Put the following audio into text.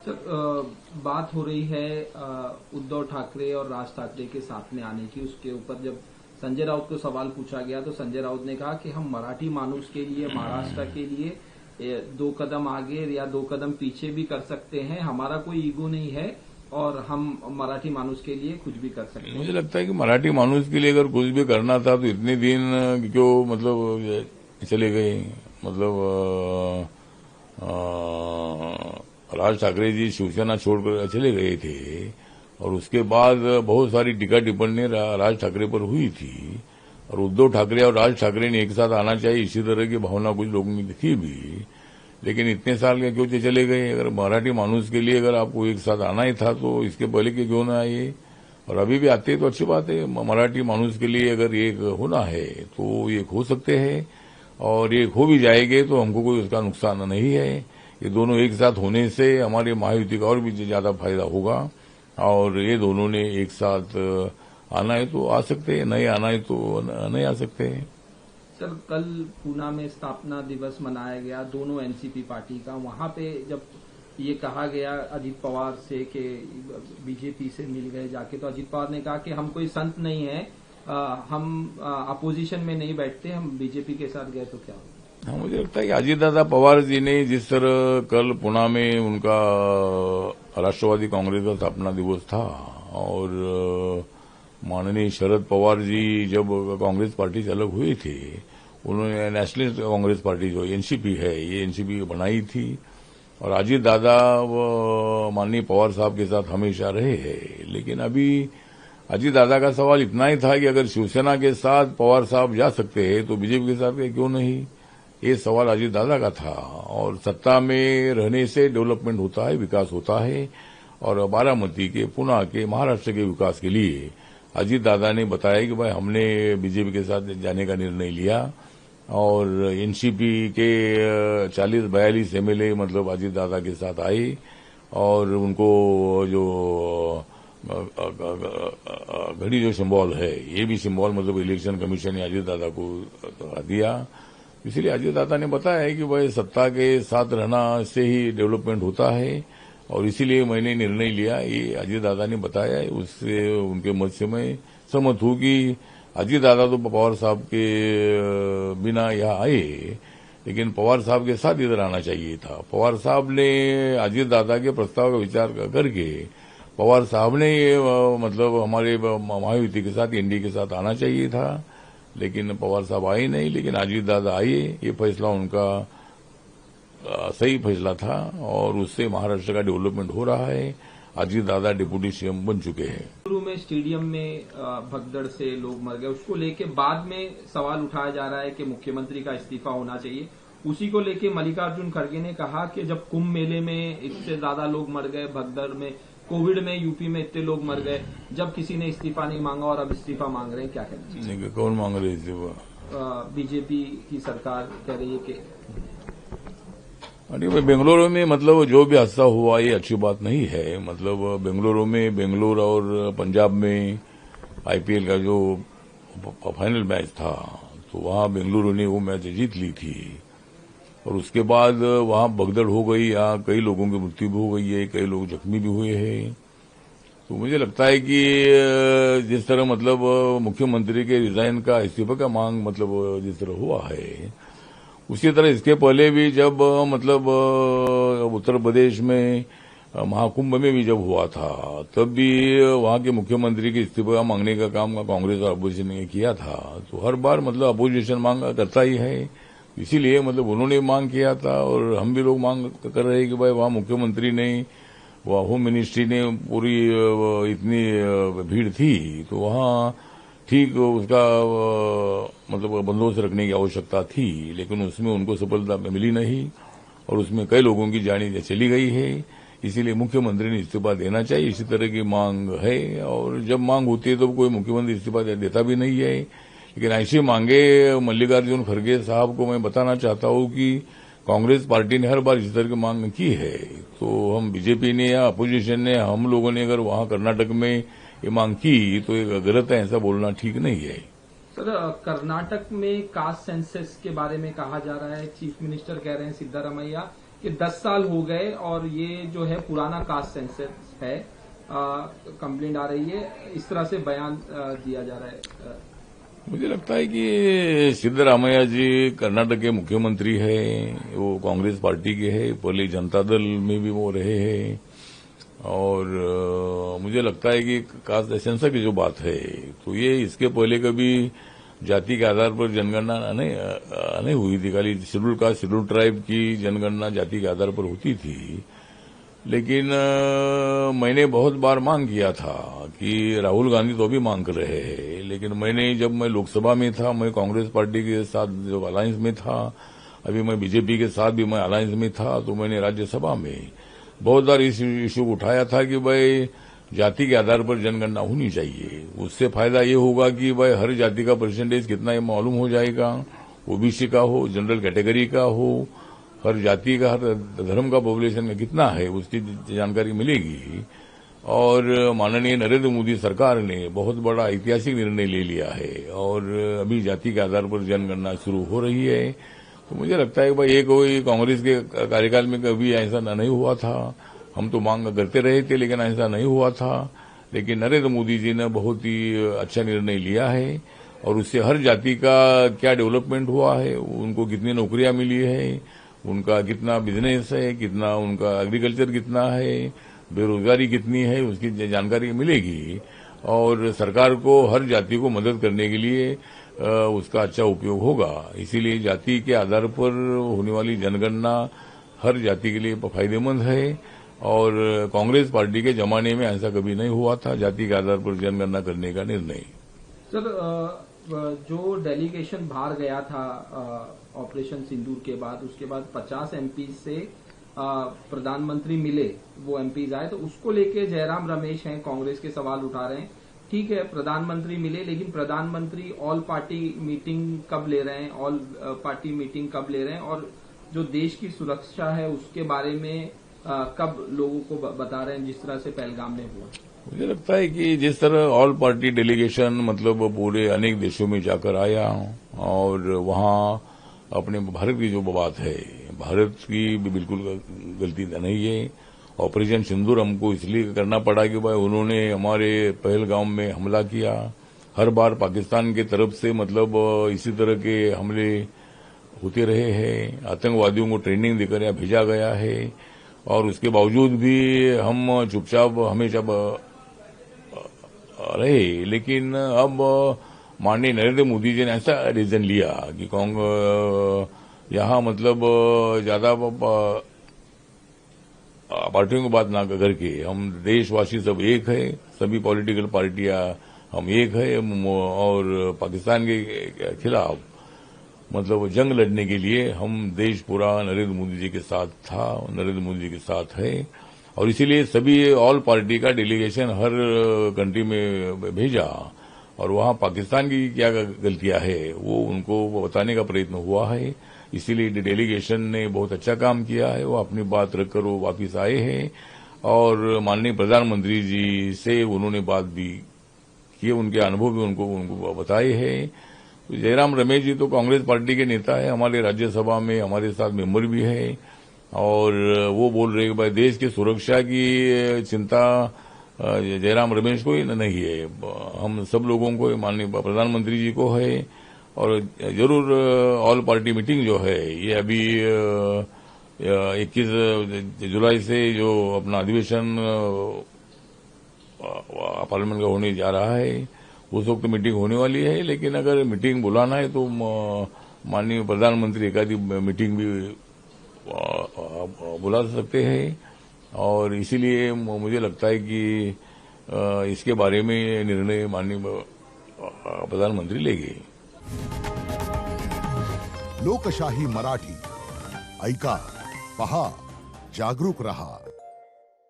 Sir, बात हो रही है उद्धव ठाकरे और राज ठाकरे के साथ में आने की। उसके ऊपर जब संजय राउत को सवाल पूछा गया तो संजय राउत ने कहा कि हम मराठी मानुस के लिए, महाराष्ट्र के लिए 2 कदम आगे या 2 कदम पीछे भी कर सकते हैं। हमारा कोई ईगो नहीं है और हम मराठी मानुस के लिए कुछ भी कर सकते हैं। मुझे लगता है कि मराठी मानुस के लिए अगर कुछ भी करना था तो इतने दिन क्यों मतलब चले गए। मतलब राज ठाकरे जी शिवसेना छोड़कर चले गए थे और उसके बाद बहुत सारी टीका टिप्पणी राज ठाकरे पर हुई थी और उद्धव ठाकरे और राज ठाकरे ने एक साथ आना चाहिए, इसी तरह की भावना कुछ लोगों की थी भी। लेकिन इतने साल के क्यों चले गए। अगर मराठी मानुस के लिए अगर आपको एक साथ आना ही था तो इसके पहले के क्यों ना आए, और अभी भी आते तो अच्छी बात है। मराठी मानुस के लिए अगर एक होना है तो एक हो सकते हैं और एक हो भी जाएंगे तो हमको कोई उसका नुकसान नहीं है। ये दोनों एक साथ होने से हमारे महायुति का और भी ज्यादा फायदा होगा और ये दोनों ने एक साथ आना है तो आ सकते हैं, नहीं आना है तो नहीं आ सकते हैं। सर, कल पूना में स्थापना दिवस मनाया गया दोनों एनसीपी पार्टी का। वहां पे जब ये कहा गया अजीत पवार से कि बीजेपी से मिल गए जाके, तो अजीत पवार ने कहा कि हम कोई संत नहीं है, हम अपोजिशन में नहीं बैठते, हम बीजेपी के साथ गए तो क्या होगा। हाँ, मुझे लगता है कि अजीत दादा पवार जी ने जिस तरह कल पुणे में उनका राष्ट्रवादी कांग्रेस का स्थापना दिवस था और माननीय शरद पवार जी जब कांग्रेस पार्टी से अलग हुए थे, उन्होंने नेशनलिस्ट कांग्रेस पार्टी जो एनसीपी है ये एनसीपी बनाई थी और अजीत दादा माननीय पवार साहब के साथ हमेशा रहे हैं। लेकिन अभी अजीत दादा का सवाल इतना ही था कि अगर शिवसेना के साथ पवार साहब जा सकते हैं तो बीजेपी के साथ क्यों नहीं, ये सवाल अजीत दादा का था। और सत्ता में रहने से डेवलपमेंट होता है, विकास होता है और बारामती के, पुणे के, महाराष्ट्र के विकास के लिए अजीत दादा ने बताया कि भाई हमने बीजेपी के साथ जाने का निर्णय लिया और एनसीपी के 40-42 एमएलए मतलब अजीत दादा के साथ आए और उनको जो घड़ी जो सिंबल है ये भी सिंबल मतलब इलेक्शन कमीशन ने अजीत दादा को दिया। इसलिए अजीत दादा ने बताया है कि भाई सत्ता के साथ रहना से ही डेवलपमेंट होता है और इसीलिए मैंने निर्णय लिया, ये अजीत दादा ने बताया। उससे उनके मत से मैं सहमत हूं कि अजीत दादा तो पवार साहब के बिना यहाँ आए, लेकिन पवार साहब के साथ इधर आना चाहिए था। पवार साहब ने अजीत दादा के प्रस्ताव का विचार करके पवार साहब ने मतलब हमारे महायुति के साथ, एनडीए के साथ आना चाहिए था, लेकिन पवार साहब आए नहीं। लेकिन अजीत दादा आए, ये फैसला उनका सही फैसला था और उससे महाराष्ट्र का डेवलपमेंट हो रहा है। अजीत दादा डिप्टी सीएम बन चुके हैं। शुरू में स्टेडियम में भगदड़ से लोग मर गए, उसको लेके बाद में सवाल उठाया जा रहा है कि मुख्यमंत्री का इस्तीफा होना चाहिए। उसी को लेके मल्लिकार्जुन खड़गे ने कहा कि जब कुंभ मेले में इससे ज्यादा लोग मर गए, भगदड़ में, कोविड में यूपी में इतने लोग मर गए, जब किसी ने इस्तीफा नहीं मांगा और अब इस्तीफा मांग रहे हैं, क्या कहना चाहिए। कौन मांग रहे इस्तीफा। बीजेपी की सरकार कह रही है कि अरे भाई बेंगलुरु में मतलब जो भी हादसा हुआ ये अच्छी बात नहीं है। मतलब बेंगलुरु में, बेंगलुरु और पंजाब में आईपीएल का जो फाइनल मैच था तो वहां बेंगलुरु ने वो मैच जीत ली थी और उसके बाद वहां भगदड़ हो गई, यहाँ कई लोगों की मृत्यु भी हो गई है, कई लोग जख्मी भी हुए हैं। तो मुझे लगता है कि जिस तरह मतलब मुख्यमंत्री के रिजाइन का, इस्तीफा का मांग मतलब जिस तरह हुआ है, उसी तरह इसके पहले भी जब मतलब उत्तर प्रदेश में महाकुंभ में भी जब हुआ था तब भी वहां के मुख्यमंत्री के इस्तीफा मांगने का काम कांग्रेस और अपोजिशन ने किया था। तो हर बार मतलब अपोजिशन मांग करता ही है, इसीलिए मतलब उन्होंने मांग किया था और हम भी लोग मांग कर रहे हैं कि भाई वहां मुख्यमंत्री ने, वहां होम मिनिस्ट्री ने पूरी इतनी भीड़ थी तो वहां ठीक उसका मतलब बंदोबस्त रखने की आवश्यकता थी, लेकिन उसमें उनको सफलता मिली नहीं और उसमें कई लोगों की जान चली गई है। इसीलिए मुख्यमंत्री ने इस्तीफा देना चाहिए, इसी तरह की मांग है। और जब मांग होती है तो कोई मुख्यमंत्री इस्तीफा देता भी नहीं है, लेकिन ऐसी मांगे मल्लिकार्जुन खड़गे साहब को मैं बताना चाहता हूं कि कांग्रेस पार्टी ने हर बार इस तरह की मांग की है। तो हम बीजेपी ने या अपोजिशन ने, हम लोगों ने अगर वहां कर्नाटक में ये मांग की तो ये गलत है, ऐसा बोलना ठीक नहीं है। सर, कर्नाटक में कास्ट सेंसस के बारे में कहा जा रहा है, चीफ मिनिस्टर कह रहे हैं सिद्धारमैया कि 10 साल हो गए और ये जो है पुराना कास्ट सेंसस है, कंप्लेंट आ रही है, इस तरह से बयान दिया जा रहा है। मुझे लगता है कि सिद्धरामैया जी कर्नाटक के मुख्यमंत्री है, वो कांग्रेस पार्टी के है, पहले जनता दल में भी वो रहे हैं, और मुझे लगता है कि कास्ट सेंसस की जो बात है तो ये इसके पहले कभी जाति के आधार पर जनगणना नहीं हुई थी। खाली शेड्यूल कास्ट शेड्यूल ट्राइब की जनगणना जाति के आधार पर होती थी। लेकिन मैंने बहुत बार मांग किया था कि राहुल गांधी तो भी मांग कर रहे हैं, लेकिन जब मैं लोकसभा में था, मैं कांग्रेस पार्टी के साथ जो अलायंस में था, अभी मैं बीजेपी के साथ भी मैं अलायंस में था, तो मैंने राज्यसभा में बहुत बार इस इश्यू उठाया था कि भाई जाति के आधार पर जनगणना होनी चाहिए। उससे फायदा ये होगा कि भाई हर जाति का परसेंटेज कितना ये मालूम हो जाएगा, ओबीसी का हो, जनरल कैटेगरी का हो, हर जाति का, हर धर्म का पॉपुलेशन में कितना है उसकी जानकारी मिलेगी। और माननीय नरेंद्र मोदी सरकार ने बहुत बड़ा ऐतिहासिक निर्णय ले लिया है और अभी जाति के आधार पर जनगणना शुरू हो रही है। तो मुझे लगता है कि भाई ये कोई कांग्रेस के कार्यकाल में कभी ऐसा नहीं हुआ था। हम तो मांग करते रहे थे लेकिन ऐसा नहीं हुआ था। लेकिन नरेंद्र मोदी जी ने बहुत ही अच्छा निर्णय लिया है और उससे हर जाति का क्या डेवलपमेंट हुआ है, उनको कितनी नौकरियां मिली है, उनका कितना बिजनेस है, कितना उनका एग्रीकल्चर कितना है, बेरोजगारी कितनी है, उसकी जानकारी मिलेगी। और सरकार को हर जाति को मदद करने के लिए उसका अच्छा उपयोग होगा। इसीलिए जाति के आधार पर होने वाली जनगणना हर जाति के लिए फायदेमंद है और कांग्रेस पार्टी के जमाने में ऐसा कभी नहीं हुआ था, जाति के आधार पर जनगणना करने का निर्णय। सर, जो डेलीगेशन बाहर गया था ऑपरेशन सिंदूर के बाद, उसके बाद 50 एमपी से प्रधानमंत्री मिले, वो एमपीज आए, तो उसको लेके जयराम रमेश हैं, कांग्रेस के सवाल उठा रहे हैं। ठीक है, प्रधानमंत्री मिले, लेकिन प्रधानमंत्री ऑल पार्टी मीटिंग कब ले रहे हैं, ऑल पार्टी मीटिंग कब ले रहे हैं, और जो देश की सुरक्षा है उसके बारे में कब लोगों को बता रहे हैं, जिस तरह से पहलगाम में हुआ। मुझे लगता है कि जिस तरह ऑल पार्टी डेलीगेशन मतलब पूरे अनेक देशों में जाकर आया और वहां अपने भारत की जो बात है, भारत की भी बिल्कुल गलती नहीं है। ऑपरेशन सिंदूर हमको इसलिए करना पड़ा कि भाई उन्होंने हमारे पहलगाम में हमला किया। हर बार पाकिस्तान की तरफ से मतलब इसी तरह के हमले होते रहे हैं। आतंकवादियों को ट्रेनिंग देकर यहाँ भेजा गया है और उसके बावजूद भी हम चुपचाप हमेशा रहे। लेकिन अब माननीय नरेंद्र मोदी जी ने ऐसा डिसीजन लिया कि यहाँ मतलब ज्यादा पार्टियों की बात ना करके हम देशवासी सब एक है, सभी पॉलिटिकल पार्टियां हम एक है और पाकिस्तान के खिलाफ मतलब जंग लड़ने के लिए हम देश पूरा नरेंद्र मोदी जी के साथ था, नरेंद्र मोदी जी के साथ है। और इसीलिए सभी ऑल पार्टी का डेलीगेशन हर कंट्री में भेजा और वहां पाकिस्तान की क्या गलतियां है वो उनको बताने का प्रयत्न हुआ है। इसीलिए डेलीगेशन ने बहुत अच्छा काम किया है, वो अपनी बात रखकर वो वापिस आए हैं और माननीय प्रधानमंत्री जी से उन्होंने बात भी की, उनके अनुभव भी उनको बताए हैं। जयराम रमेश जी तो कांग्रेस पार्टी के नेता है, हमारे राज्यसभा में हमारे साथ मेंबर भी है और वो बोल रहे हैं भाई देश की सुरक्षा की चिंता जयराम रमेश को ही नहीं है, हम सब लोगों को, माननीय प्रधानमंत्री जी को है। और जरूर ऑल पार्टी मीटिंग जो है ये अभी 21 जुलाई से जो अपना अधिवेशन पार्लियामेंट का होने जा रहा है उस वक्त मीटिंग होने वाली है। लेकिन अगर मीटिंग बुलाना है तो माननीय प्रधानमंत्री एकाधी मीटिंग भी बुला सकते हैं और इसीलिए मुझे लगता है कि इसके बारे में निर्णय माननीय प्रधानमंत्री लेंगे। लोकशाही मराठी ऐका, पहा, जागरूक रहा।